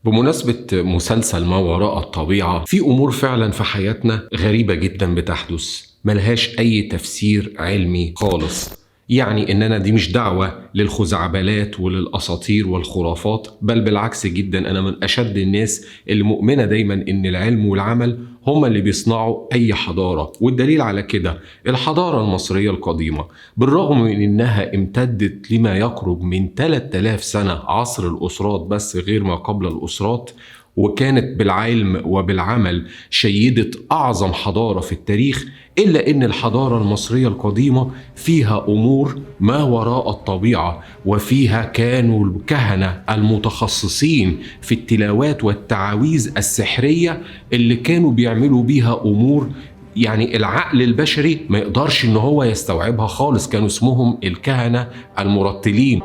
بمناسبة مسلسل ما وراء الطبيعة، في أمور فعلا في حياتنا غريبة جدا بتحدث ملهاش أي تفسير علمي خالص. يعني إننا دي مش دعوة للخزعبلات وللأساطير والخرافات، بل بالعكس جدا أنا من أشد الناس اللي مؤمنة دايما إن العلم والعمل هما اللي بيصنعوا أي حضارة. والدليل على كده الحضارة المصرية القديمة، بالرغم من إنها امتدت لما يقرب من 3000 سنة، عصر الأسرات بس غير ما قبل الأسرات، وكانت بالعلم وبالعمل شيدة أعظم حضارة في التاريخ، إلا إن الحضارة المصرية القديمة فيها أمور ما وراء الطبيعة، وفيها كانوا الكهنة المتخصصين في التلاوات والتعاويذ السحرية اللي كانوا بيعملوا بيها أمور يعني العقل البشري ما يقدرش إن هو يستوعبها خالص. كانوا اسمهم الكهنة المرتلين.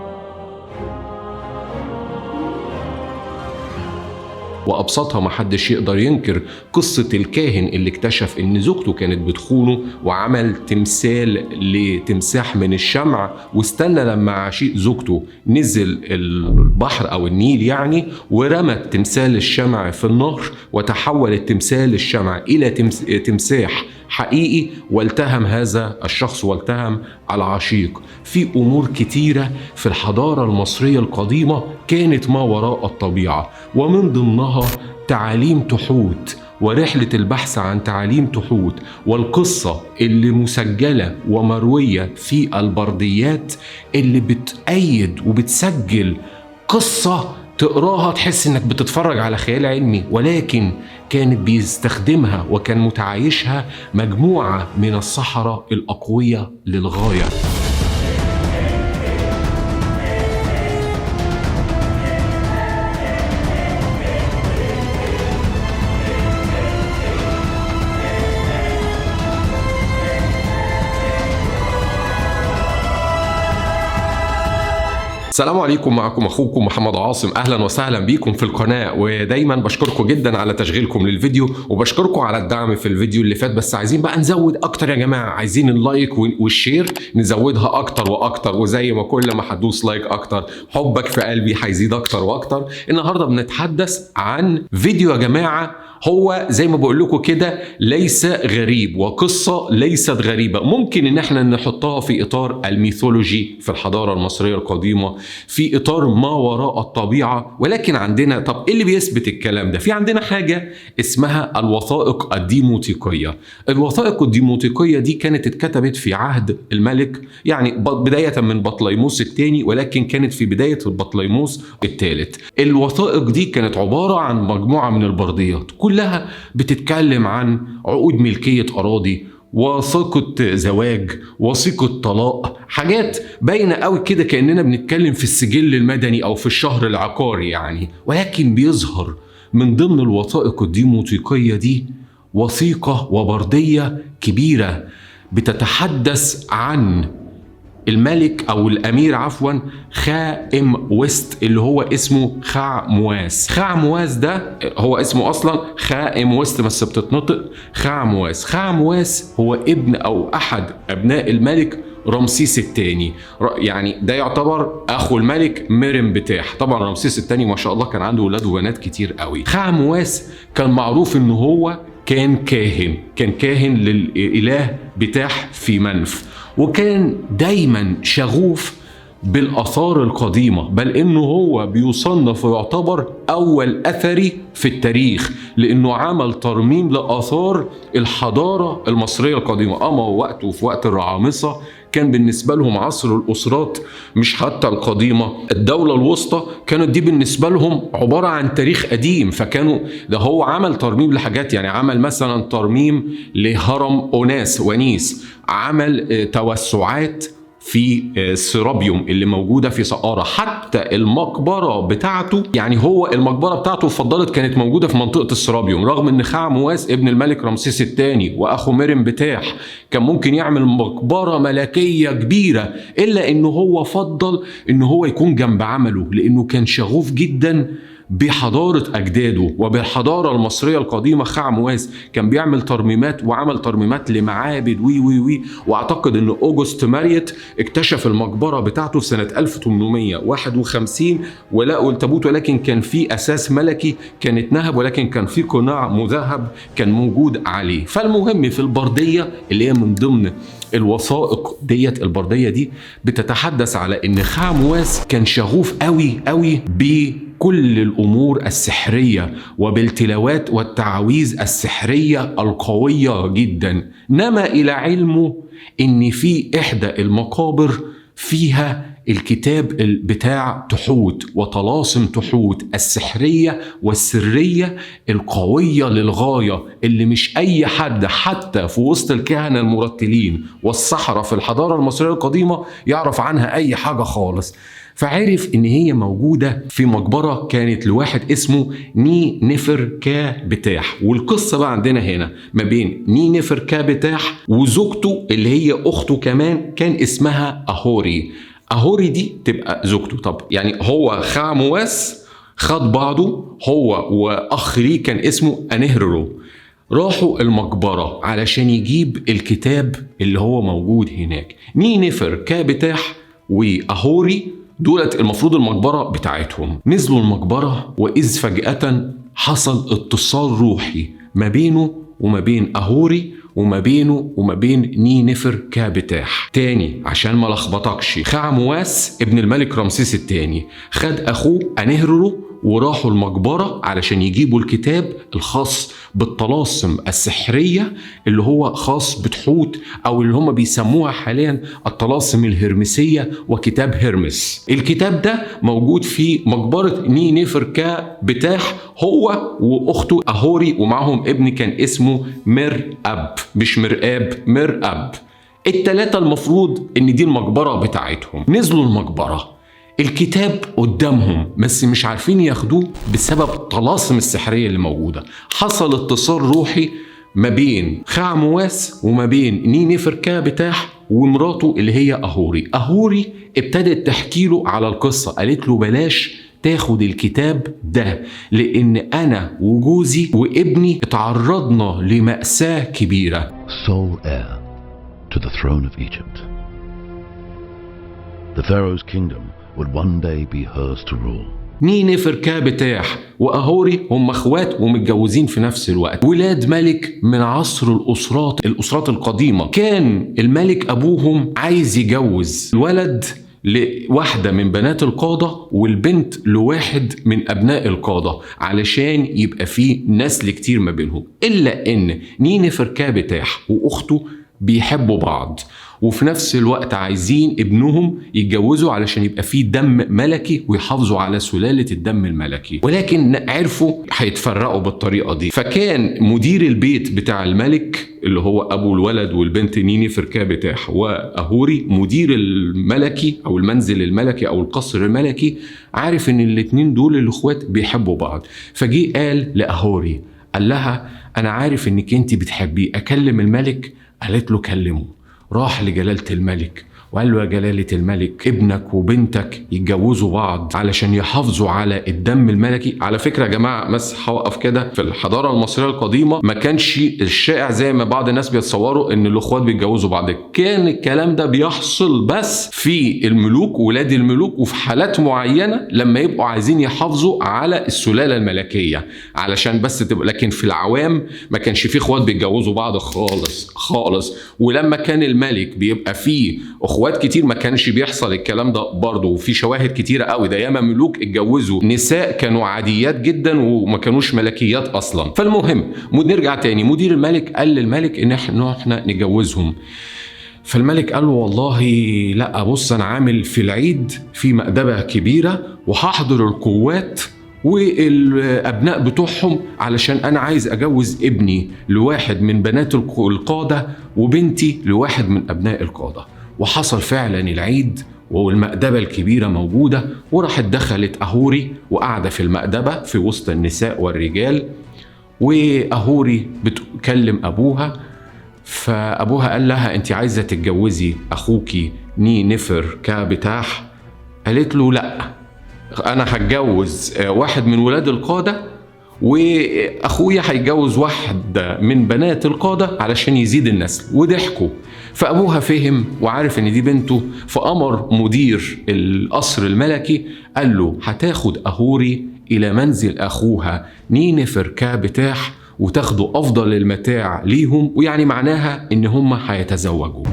وأبسطها محدش يقدر ينكر قصة الكاهن اللي اكتشف إن زوجته كانت بتخونه، وعمل تمثال لتمساح من الشمع، واستنى لما عشيق زوجته نزل البحر أو النيل يعني، ورمى تمثال الشمع في النهر، وتحول التمثال الشمع إلى تمساح حقيقي، والتهم هذا الشخص والتهم العشيق. في أمور كتيرة في الحضارة المصرية القديمة كانت ما وراء الطبيعة، ومن ضمنها تعاليم تحوت ورحلة البحث عن تعاليم تحوت، والقصة اللي مسجلة ومروية في البرديات اللي بتأيد وبتسجل قصة تقراها تحس انك بتتفرج على خيال علمي، ولكن كانت بيستخدمها وكان متعايشها مجموعة من السحرة الأقوياء للغاية. السلام عليكم، معكم أخوكم محمد عاصم. أهلا وسهلا بيكم في القناة، ودايما بشكركم جدا على تشغيلكم للفيديو، وبشكركم على الدعم في الفيديو اللي فات. بس عايزين بقى نزود أكتر يا جماعة، عايزين اللايك والشير نزودها أكتر وأكتر، وزي ما كل ما هتدوس لايك أكتر حبك في قلبي هيزيد أكتر وأكتر. النهاردة بنتحدث عن فيديو يا جماعة هو زي ما بقول لكم كده ليس غريب، وقصة ليست غريبة، ممكن ان احنا نحطها في اطار الميثولوجي في الحضارة المصرية القديمة، في اطار ما وراء الطبيعة. ولكن عندنا طب ايه اللي بيثبت الكلام ده؟ في عندنا حاجة اسمها الوثائق الديموتيقية. الوثائق الديموتيقية دي كانت اتكتبت في عهد الملك، يعني بداية من بطليموس الثاني، ولكن كانت في بداية بطليموس الثالث. الوثائق دي كانت عبارة عن مجموعة من البرديات كلها بتتكلم عن عقود ملكية أراضي، وثيقة زواج، وثيقة طلاق، حاجات باينة قوي كده كأننا بنتكلم في السجل المدني أو في الشهر العقاري يعني. ولكن بيظهر من ضمن الوثائق الديموتيقية دي وثيقة وبردية كبيرة بتتحدث عن الملك أو الأمير عفوا خاء-ام-وست، اللي هو اسمه خاء-مواس. خاء-مواس ده هو اسمه أصلا خاء-ام-وست بس بتتنطق خاء-مواس. خاء-مواس هو ابن أو أحد أبناء الملك رمسيس الثاني، يعني ده يعتبر أخو الملك مرنبتاح. طبعا رمسيس الثاني ما شاء الله كان عنده ولاد وبنات كتير قوي. خاء-مواس كان معروف إن هو كان كاهن للإله بتاح في منف، وكان دايما شغوف بالآثار القديمة، بل إنه هو بيصنف ويعتبر أول أثري في التاريخ، لأنه عمل ترميم لآثار الحضارة المصرية القديمة. أما وقته في وقت الرعامسة كان بالنسبة لهم عصر الأسرات، مش حتى القديمة، الدولة الوسطى كانت دي بالنسبة لهم عبارة عن تاريخ قديم. فكانوا ده هو عمل ترميم لحاجات، يعني عمل مثلا ترميم لهرم ونيس، عمل توسعات في السرابيوم اللي موجودة في سقارة، حتى المقبرة بتاعته، يعني هو المقبرة بتاعته فضلت كانت موجودة في منطقة السرابيوم، رغم ان خاء-مواس ابن الملك رمسيس الثاني واخو مرنبتاح كان ممكن يعمل مقبرة ملكية كبيرة، الا انه هو فضل انه هو يكون جنب عمله، لانه كان شغوف جدا بحضارة أجداده وبالحضارة المصرية القديمة. خاموئاس كان بيعمل ترميمات، وعمل ترميمات لمعابد وي. وأعتقد أن أوجست ماريت اكتشف المقبرة بتاعته في سنة 1851 ولقوا التابوت، ولكن كان في أساس ملكي كانت نهب، ولكن كان في قناع مذهب كان موجود عليه. فالمهم في البردية اللي هي من ضمن الوثائق ديت، البردية دي بتتحدث على ان خاموئاس كان شغوف قوي بكل الامور السحرية وبالتلاوات والتعاويذ السحرية القوية جدا. نما الى علمه ان في احدى المقابر فيها الكتاب بتاع تحوت وطلاسم تحوت السحرية والسرية القوية للغاية، اللي مش أي حد حتى في وسط الكهنة المرتلين والسحرة في الحضارة المصرية القديمة يعرف عنها أي حاجة خالص. فعرف إن هي موجودة في مقبرة كانت لواحد اسمه ني نفر كابتاح. والقصة بقى عندنا هنا ما بين ني نفر كابتاح وزوجته اللي هي أخته كمان كان اسمها أهوري. أهوري دي تبقى زوجته. طب يعني هو خاموئاس خد بعضه هو وأخ ليه كان اسمه أنهررو، راحوا المقبرة علشان يجيب الكتاب اللي هو موجود هناك. ني نفر كابتاح وأهوري دولت المفروض المقبرة بتاعتهم. نزلوا المقبرة وإذ فجأة حصل اتصال روحي ما بينه وما بين أهوري وما بينه وما بين ني نفر كابتاح. تاني عشان ما لخبطكش، خاموئاس ابن الملك رمسيس الثاني خد أخوه أنهررو وراحوا المقبرة علشان يجيبوا الكتاب الخاص بالطلاسم السحرية اللي هو خاص بتحوت، أو اللي هم بيسموها حاليا الطلاسم الهرمسية وكتاب هرمس. الكتاب ده موجود في مقبرة ني نفر كابتاح هو وأخته أهوري، ومعهم ابن كان اسمه مرأب، مش مرآب، مرأب. التلاتة المفروض ان دي المقبرة بتاعتهم. نزلوا المقبرة، الكتاب قدامهم بس مش عارفين ياخدوه بسبب الطلاسم السحرية اللي موجودة. حصل اتصال روحي ما بين خاموئاس وما بين ني نفر كابتاح ومراته اللي هي أهوري. أهوري ابتدت تحكي له على القصة، قالت له بلاش تاخد الكتاب ده لأن أنا وجوزي وابني اتعرضنا لمأساة كبيرة. Sole heir to the throne of Egypt. The Pharaoh's kingdom would one day be hers to rule. ني نفر كابتاح وأهوري هم اخوات ومتجوزين في نفس الوقت، ولاد ملك من عصر الأسرات القديمة. كان الملك أبوهم عايز يجوز الولد لواحدة من بنات القادة والبنت لواحد من أبناء القادة علشان يبقى فيه نسل كتير ما بينهم، إلا إن ني نفر كابتاح وأخته بيحبوا بعض وفي نفس الوقت عايزين ابنهم يتجوزوا علشان يبقى فيه دم ملكي ويحافظوا على سلالة الدم الملكي، ولكن عرفوا هيتفرقوا بالطريقة دي. فكان مدير البيت بتاع الملك اللي هو أبو الولد والبنت ني نفر كابتاح وأهوري، مدير الملكي أو المنزل الملكي أو القصر الملكي، عارف إن الاتنين دول الأخوات بيحبوا بعض. فجي قال لأهوري، قال لها أنا عارف إنك أنت بتحبيه، أكلم الملك؟ قالت له كلمه. راح لجلالة الملك وقال له يا جلالة الملك ابنك وبنتك يتجوزوا بعض علشان يحافظوا على الدم الملكي. على فكرة يا جماعة بس هوقف كده، في الحضارة المصرية القديمة ما كانش الشائع زي ما بعض الناس بيتصوروا ان الاخوات بيتجوزوا بعض. كان الكلام ده بيحصل بس في الملوك ولاد الملوك وفي حالات معينة لما يبقوا عايزين يحافظوا على السلالة الملكية علشان بس تبقى، لكن في العوام ما كانش فيه اخوات بيتجوزوا بعض خالص. ولما كان الملك بيبقى فيه اخوات كتير ما كانش بيحصل الكلام ده برضه، وفي شواهد كتيره قوي ده ياما ملوك اتجوزوا نساء كانوا عاديات جدا وما كانوش ملكيات اصلا. فالمهم نرجع تاني، مدير الملك قال للملك ان احنا نجوزهم. فالملك قال له والله لا، بص انا عامل في العيد في مأدبة كبيره وهحضر القوات والابناء بتوعهم علشان انا عايز اجوز ابني لواحد من بنات القاده وبنتي لواحد من ابناء القاده. وحصل فعلا العيد والمأدبة الكبيرة موجودة، وراحت دخلت أهوري وقاعدة في المأدبة في وسط النساء والرجال، وأهوري بتكلم أبوها. فأبوها قال لها أنت عايزة تتجوزي أخوكي ني نفر كابتاح؟ قالت له لأ، انا هتجوز واحد من ولاد القادة، واخويا هيتجوز واحد من بنات القادة علشان يزيد النسل. وضحكوا. فابوها فهم وعارف ان دي بنته، فامر مدير القصر الملكي قال له هتاخد اهوري الى منزل اخوها نينفر كابتاح وتاخدوا افضل المتاع ليهم، ويعني معناها ان هم هيتزوجوا.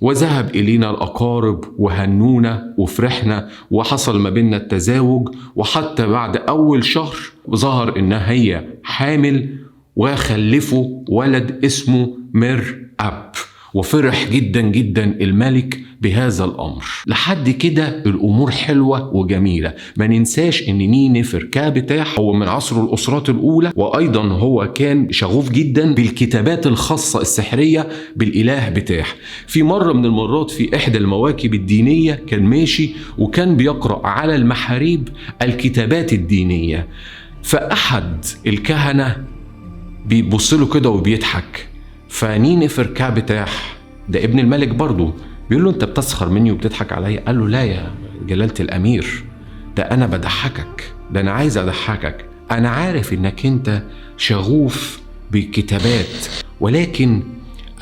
وذهب إلينا الأقارب وهنونا وفرحنا، وحصل ما بيننا التزاوج. وحتى بعد أول شهر ظهر إنها هي حامل، وخلفوا ولد اسمه مر أب. وفرح جدا جدا الملك بهذا الأمر. لحد كده الأمور حلوة وجميلة. ما ننساش إن نينفر كابتاح هو من عصر الأسرات الأولى، وأيضا هو كان شغوف جدا بالكتابات الخاصة السحرية بالإله بتاح. في مرة من المرات في إحدى المواكب الدينية كان ماشي وكان بيقرأ على المحاريب الكتابات الدينية، فأحد الكهنة بيبص له كده وبيضحك. فنينفر كابتاح ده ابن الملك برضه بيقول له انت بتسخر مني وبتضحك عليا؟ قال له لا يا جلالة الامير، ده انا بضحكك، ده انا عايز اضحكك. انا عارف انك انت شغوف بالكتابات، ولكن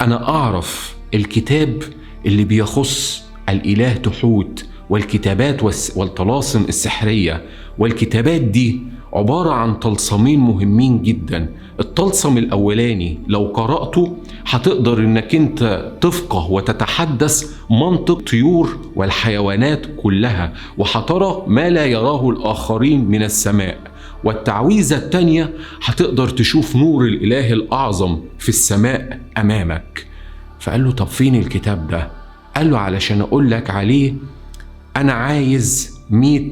انا اعرف الكتاب اللي بيخص الاله تحوت والكتابات والطلاسم السحرية. والكتابات دي عبارة عن طلسمين مهمين جدا. الطلسم الأولاني لو قرأته هتقدر انك انت تفقه وتتحدث منطق طيور والحيوانات كلها، وهترى ما لا يراه الآخرين من السماء. والتعويذة التانية هتقدر تشوف نور الإله الأعظم في السماء أمامك. فقال له طب فين الكتاب ده؟ قال له علشان أقول لك عليه أنا عايز 100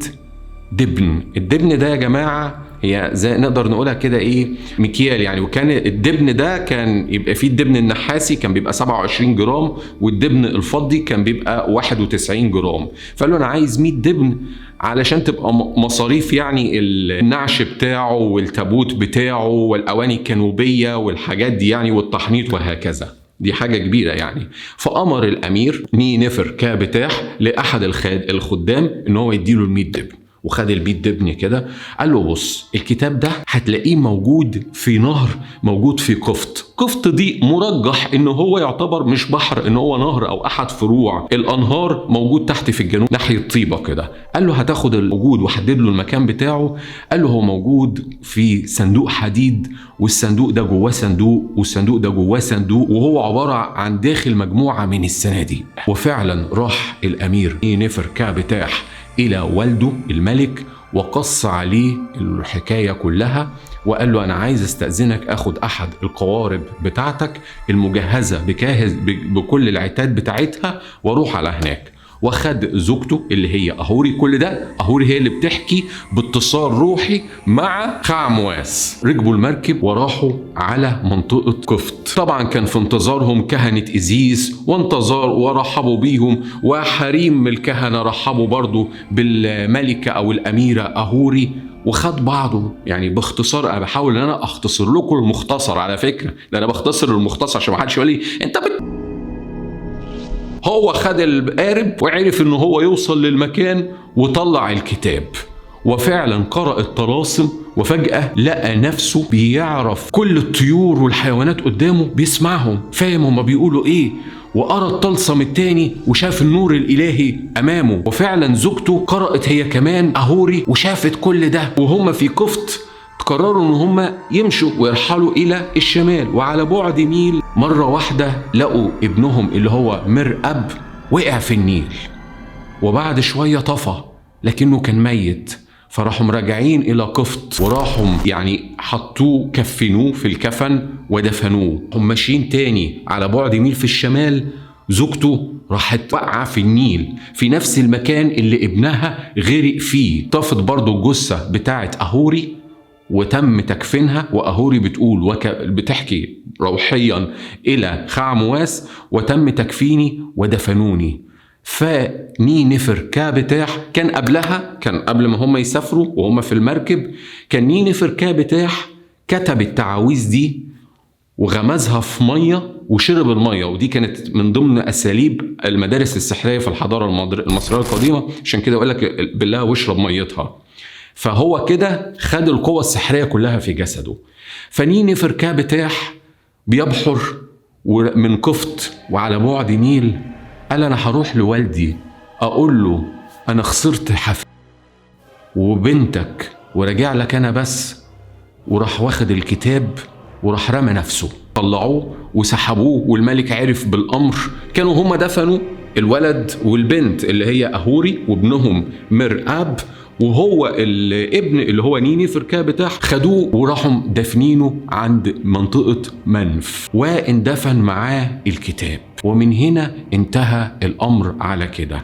دبن. الدبن ده يا جماعة هي زي نقدر نقولها كده ايه، مكيال يعني. وكان الدبن ده كان يبقى فيه الدبن النحاسي كان بيبقى 27 جرام، والدبن الفضي كان بيبقى 91 جرام. فقال له انا عايز 100 دبن علشان تبقى مصاريف يعني النعش بتاعه والتابوت بتاعه والاواني الكنوبية والحاجات دي يعني، والتحنيط وهكذا. دي حاجة كبيرة يعني. فأمر الأمير نينفر كابتاح لأحد الخدام إن هو يديله 100 دبن. وخد 100 دبن كده، قال له بص الكتاب ده هتلاقيه موجود في نهر موجود في قفط. قفط دي مرجح ان هو يعتبر مش بحر، ان هو نهر او احد فروع الانهار موجود تحت في الجنوب ناحية طيبة كده. قال له هتاخد الموجود وحدد له المكان بتاعه. قال له هو موجود في صندوق حديد، والصندوق ده جواه صندوق، والصندوق ده جواه صندوق، وهو عبارة عن داخل مجموعة من الصناديق. وفعلا راح الامير نينفر كابتاح إلى والده الملك وقص عليه الحكاية كلها، وقال له أنا عايز استأذنك أخد أحد القوارب بتاعتك المجهزة بكل العتاد بتاعتها واروح على هناك. وخد زوجته اللي هي أهوري. كل ده أهوري هي اللي بتحكي باتصال روحي مع خعمواس. ركبوا المركب وراحوا على منطقة قفط. طبعا كان في انتظارهم كهنة إزيس وانتظار ورحبوا بيهم، وحريم الكهنة رحبوا برضو بالملكة أو الأميرة أهوري. وخد بعضه يعني باختصار. انا بحاول ان انا اختصر لكم المختصر على فكرة، ده انا بختصر المختصر عشان ما حدش يقول لي انت هو خد القارب وعرف ان هو يوصل للمكان وطلع الكتاب، وفعلا قرأ الطلاسم. وفجأة لقى نفسه بيعرف كل الطيور والحيوانات قدامه، بيسمعهم، فاهم هما بيقولوا ايه. وقرأ الطلسم التاني وشاف النور الإلهي أمامه. وفعلا زوجته قرأت هي كمان أهوري وشافت كل ده. وهم في قفط قرروا ان هم يمشوا ويرحلوا الى الشمال. وعلى بعد ميل مرة واحدة لقوا ابنهم اللي هو مر أب وقع في النيل، وبعد شوية طفى لكنه كان ميت. فراحوا راجعين الى قفط وراحوا يعني حطوه كفنوه في الكفن ودفنوه. هم ماشيين تاني على بعد ميل في الشمال، زوجته راحت وقعة في النيل في نفس المكان اللي ابنها غرق فيه. طفت برضو الجثة بتاعت أهوري وتم تكفينها. وأهوري بتقول بتحكي روحيا إلى خعمواس وتم تكفيني ودفنوني. فنينفر كابتاح كان قبلها، كان قبل ما هم يسافروا وهم في المركب، كان نينفر كابتاح كتب التعاويذ دي وغمزها في ميه وشرب الميه، ودي كانت من ضمن اساليب المدارس السحريه في الحضاره المصريه القديمه، عشان كده يقول لك بالله واشرب ميتها. فهو كده خد القوه السحريه كلها في جسده. فنينفر كابتاح بيبحر من قفط وعلى بعد نيل، قال انا هروح لوالدي اقول له انا خسرت حفيدي وبنتك وراجع لك انا بس. وراح واخد الكتاب وراح رمى نفسه، طلعوه وسحبوه، والملك عرف بالامر. كانوا هما دفنوا الولد والبنت اللي هي اهوري وابنهم مرآب، وهو الابن اللي هو نينفر كابتاح خدوه وراحوا دفنينه عند منطقة منف، واندفن معاه الكتاب. ومن هنا انتهى الامر على كده،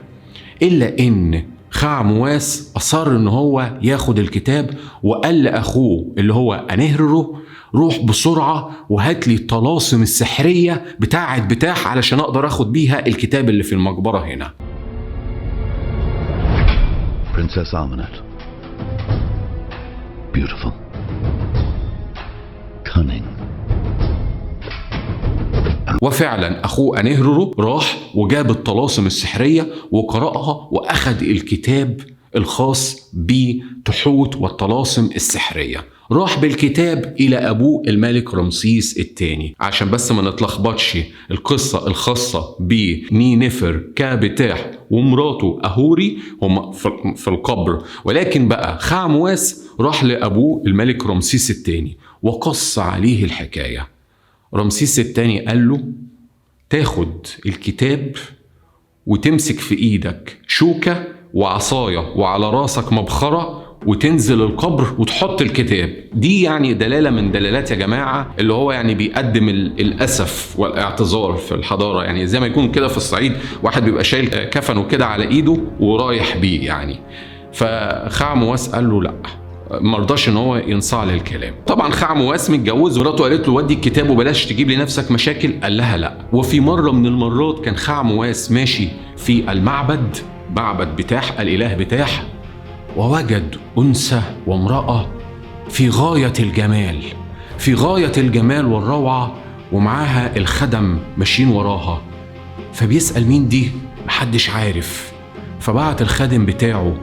الا ان خعمواس اصر ان هو ياخد الكتاب، وقال لاخوه اللي هو انهررو روح بسرعة وهات لي الطلاسم السحرية بتاعت بتاح علشان اقدر اخد بيها الكتاب اللي في المقبرة هنا. Princess Amenet. Beautiful. Cunning. وفعلا اخوه انهررو راح وجاب الطلاسم السحرية وقرأها واخد الكتاب الخاص بتحوت والطلاسم السحرية. راح بالكتاب إلى أبوه الملك رمسيس الثاني، عشان بس ما نتلخبطش القصة الخاصة بنينفر كابتاح ومراته أهوري هم في القبر، ولكن بقى خعمواس راح لأبوه الملك رمسيس الثاني وقص عليه الحكاية. رمسيس الثاني قال له تاخد الكتاب وتمسك في إيدك شوكة وعصاية وعلى راسك مبخرة وتنزل القبر وتحط الكتاب. دي يعني دلالة من دلالات يا جماعة اللي هو يعني بيقدم الأسف والاعتذار في الحضارة، يعني زي ما يكون كده في الصعيد واحد بيبقى شايل كفنه كده على إيده ورايح بيه يعني. فخعمواس قال له لأ، مرضاش ان هو ينصاع للكلام. طبعا خعمواس متجوز، ومراته قالت له ودي الكتاب وبلاش تجيب لنفسك مشاكل، قال لها لا. وفي مرة من المرات كان خعمواس ماشي في المعبد، معبد بتاح الإله بتاح، ووجد أنثى وامرأة في غاية الجمال، في غاية الجمال والروعة، ومعاها الخدم ماشيين وراها. فبيسأل مين دي؟ محدش عارف. فبعت الخادم بتاعه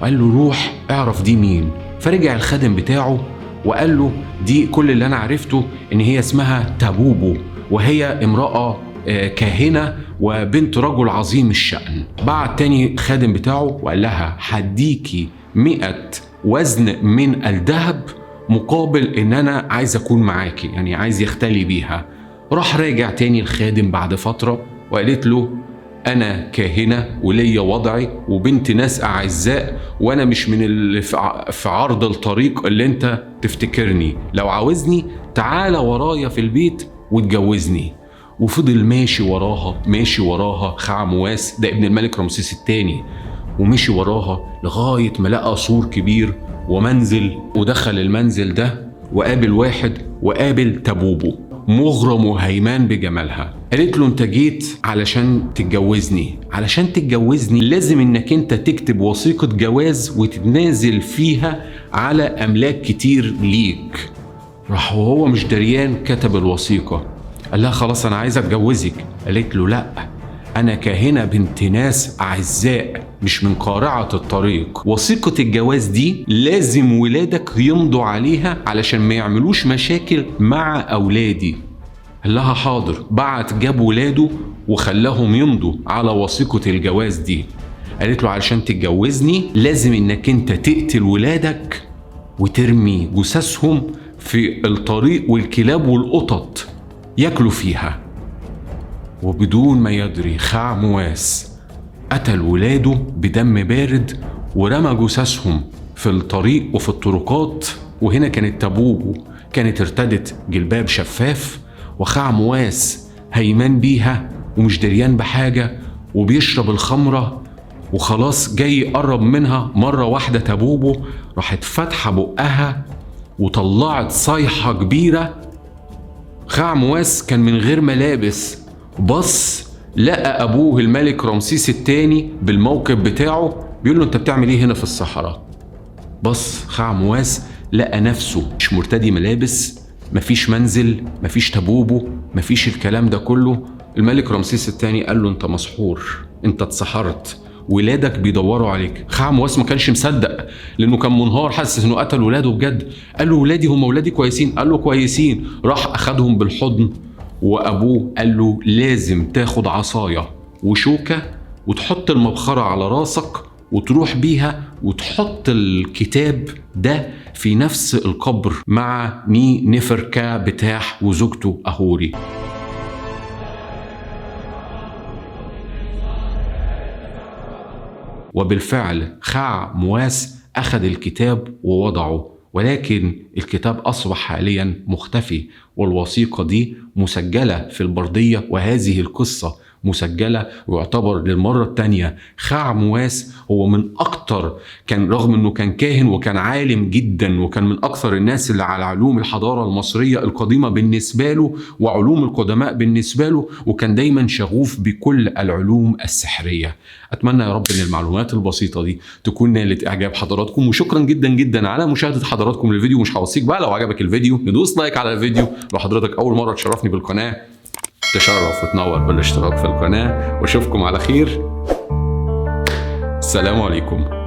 وقال له روح اعرف دي مين. فرجع الخادم بتاعه وقال له دي كل اللي أنا عرفته إن هي اسمها تابوبو، وهي امرأة كاهنة وبنت رجل عظيم الشأن. بعت تاني خادم بتاعه وقال لها هديكي 100 وزن من الذهب مقابل ان انا عايز اكون معاكي، يعني عايز يختلي بيها. راح راجع تاني الخادم بعد فترة وقالت له انا كاهنة وليا وضعي وبنت ناس اعزاء، وانا مش من اللي في عرض الطريق اللي انت تفتكرني، لو عاوزني تعالى ورايا في البيت وتجوزني. وفضل ماشي وراها ماشي وراها خعمواس ده ابن الملك رمسيس الثاني، ومشي وراها لغاية ما لقى سور كبير ومنزل، ودخل المنزل ده وقابل واحد، وقابل تابوبو مغرم وهيمان بجمالها. قالت له انت جيت علشان تتجوزني، علشان تتجوزني لازم انك انت تكتب وثيقة جواز وتتنازل فيها على املاك كتير ليك. راح وهو مش دريان كتب الوثيقة. قال لها خلاص انا عايز اتجوزك. قالت له لا، انا كاهنة بنت ناس اعزاء مش من قارعة الطريق، وثيقة الجواز دي لازم ولادك يمضوا عليها علشان ما يعملوش مشاكل مع اولادي. قال لها حاضر. بعت جاب ولاده وخلاهم يمضوا على وثيقة الجواز دي. قالت له علشان تتجوزني لازم انك انت تقتل ولادك وترمي جثثهم في الطريق والكلاب والقطط ياكلوا فيها. وبدون ما يدري خعمواس قتل ولاده بدم بارد ورمى جثثهم في الطريق وفي الطرقات. وهنا كانت تابوبو كانت ارتدت جلباب شفاف، وخعمواس هيمان بيها ومش دريان بحاجة وبيشرب الخمرة وخلاص جاي يقرب منها. مرة واحدة تابوبو راحت فاتحة بقها وطلعت صيحة كبيرة. خعمواس كان من غير ملابس، بص لقى أبوه الملك رمسيس الثاني بالموقف بتاعه بيقول له أنت بتعمل إيه هنا في الصحراء؟ بص خعمواس لقى نفسه مش مرتدي ملابس، مفيش منزل، مفيش تبوبه، مفيش الكلام ده كله. الملك رمسيس الثاني قال له انت مسحور، انت اتسحرت، ولادك بيدوروا عليك. خعمواس ما كانش مصدق لانه كان منهار، حاسس انه قتل ولاده بجد. قال له ولادي هم ولادي كويسين؟ قال له كويسين. راح اخدهم بالحضن، وابوه قال له لازم تاخد عصايه وشوكه وتحط المبخره على راسك وتروح بيها وتحط الكتاب ده في نفس القبر مع نفركا بتاح وزوجته أهوري. وبالفعل خعمواس أخذ الكتاب ووضعه، ولكن الكتاب أصبح حاليا مختفي، والوثيقة دي مسجلة في البردية، وهذه القصة مسجلة ويعتبر للمرة الثانية خعمواس هو من أكتر، كان رغم أنه كان كاهن وكان عالم جدا وكان من أكثر الناس اللي على علوم الحضارة المصرية القديمة بالنسبة له وعلوم القدماء بالنسبة له، وكان دايما شغوف بكل العلوم السحرية. أتمنى يا رب أن المعلومات البسيطة دي تكون نالت إعجاب حضراتكم، وشكرا جدا جدا على مشاهدة حضراتكم للفيديو. مش هوصيك بقى لو عجبك الفيديو ندوس لايك على الفيديو، لو حضرتك أول مرة تشرفني بالقناة تشرف وتنور بالاشتراك في القناة، واشوفكم على خير. السلام عليكم.